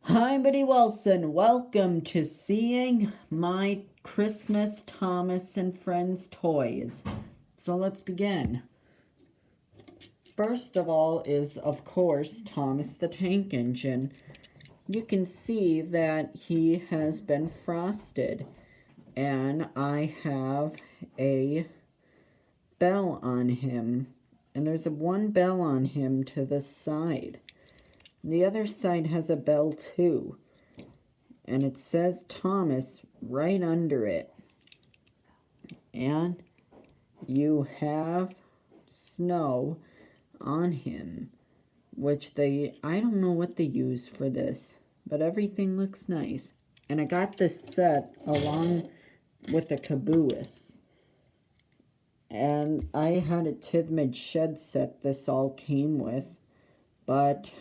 Hi, Buddy Wilson. Welcome to Seeing My Christmas Thomas and Friends Toys. So let's begin. First of all is, of course, Thomas the Tank Engine. You can see that he has been frosted. And I have a bell on him. And there's one bell on him to the side. The other side has a bell too, and it says Thomas right under it. And you have snow on him, which I don't know what they use for this, but everything looks nice. And I got this set along with the caboose. And I had a tithmit shed set this all came with, but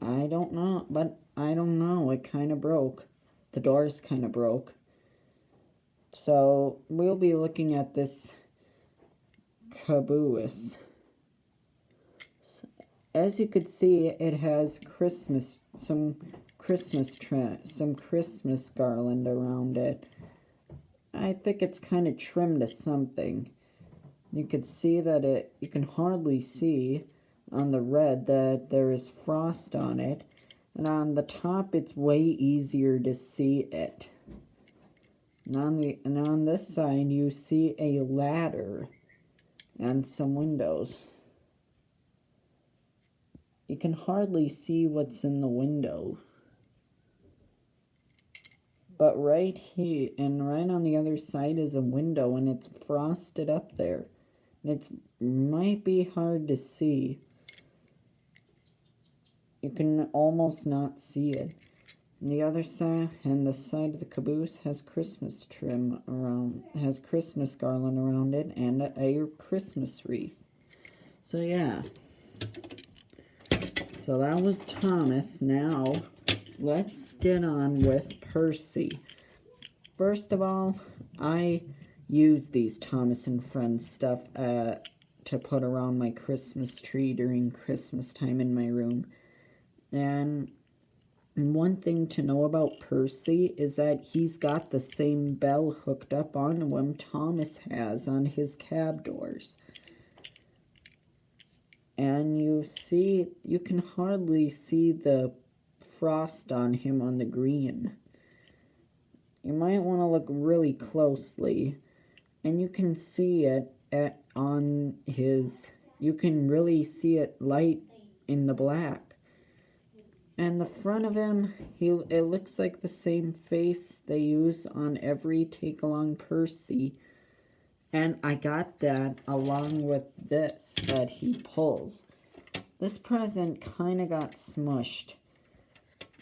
I don't know, it kind of broke. The doors kind of broke. So we'll be looking at this caboose. As you could see, it has some Christmas garland around it. I think it's kind of trimmed to something. You could see that you can hardly see on the red that there is frost on it, and on the top it's way easier to see it. And on this side you see a ladder and some windows. You can hardly see what's in the window, but right here and right on the other side is a window, and it's frosted up there. It might be hard to see. You can almost not see it. And the other side, and the side of the caboose has Christmas Christmas garland around it, and a Christmas wreath. So yeah. So that was Thomas. Now, let's get on with Percy. First of all, I use these Thomas and Friends stuff to put around my Christmas tree during Christmas time in my room. And one thing to know about Percy is that he's got the same bell hooked up onto him Thomas has on his cab doors. And you can hardly see the frost on him on the green. You might want to look really closely, and you can see it you can really see it light in the black. And the front of him, it looks like the same face they use on every take-along Percy. And I got that along with this that he pulls. This present kind of got smushed.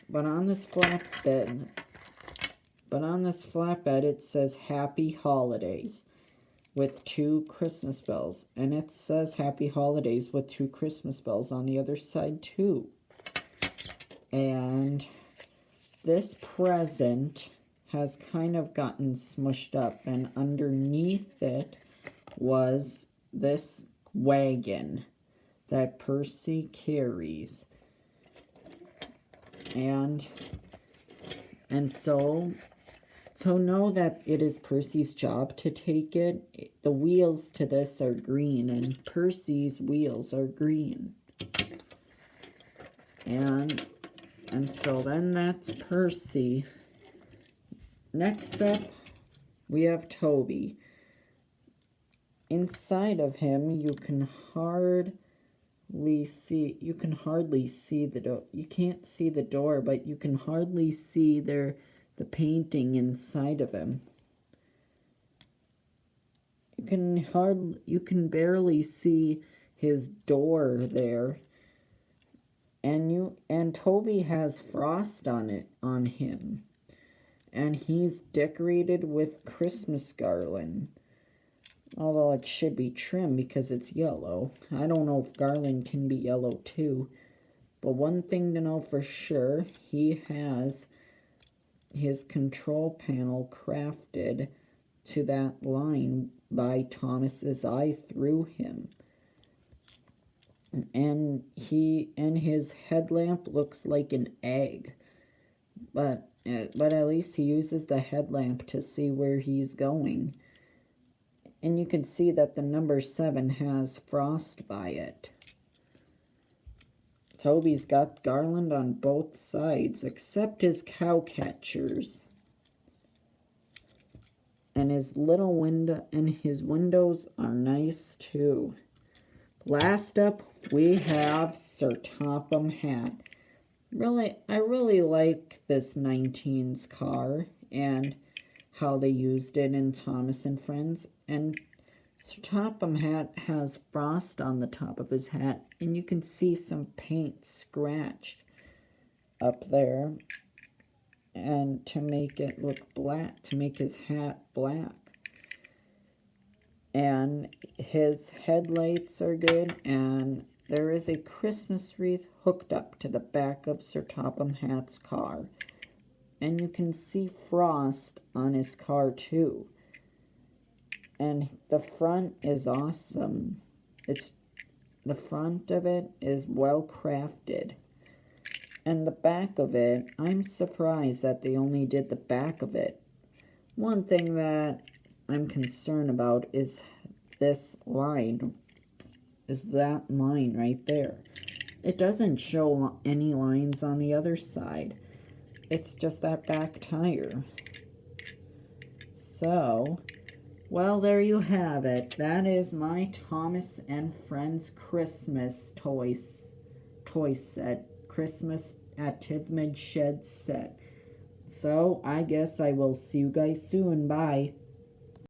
But on this flatbed it says Happy Holidays with 2 Christmas bells. And it says Happy Holidays with 2 Christmas bells on the other side too. And this present has kind of gotten smushed up, and underneath it was this wagon that Percy carries. And so know that it is Percy's job to take it. The wheels to this are green, and Percy's wheels are green. And so then that's Percy. Next up, we have Toby. Inside of him, you can hardly see the door. You can't see the door, but you can hardly see the painting inside of him. You can barely see his door there. And Toby has frost on him. And he's decorated with Christmas garland. Although it should be trimmed because it's yellow. I don't know if garland can be yellow too. But one thing to know for sure, he has his control panel crafted to that line by Thomas's eye through him. And his headlamp looks like an egg. But at least he uses the headlamp to see where he's going. And you can see that the number 7 has frost by it. Toby's got garland on both sides, except his cow catchers. And his little window and his windows are nice too. Last up, we have Sir Topham Hatt. I really like this 19's car and how they used it in Thomas and Friends. And Sir Topham Hatt has frost on the top of his hat, and you can see some paint scratched up there, and to make it look black, to make his hat black. And his headlights are good, and there is a Christmas wreath hooked up to the back of Sir Topham Hatt's car. And you can see frost on his car too. And the front is awesome. The front of it is well crafted. And the back of it, I'm surprised that they only did the back of it. One thing that I'm concerned about is this line, is that line right there. It doesn't show any lines on the other side. It's just that back tire. So, well, there you have it. That is my Thomas and Friends Christmas toy set. Christmas at Tithmit Shed set. So, I guess I will see you guys soon. Bye.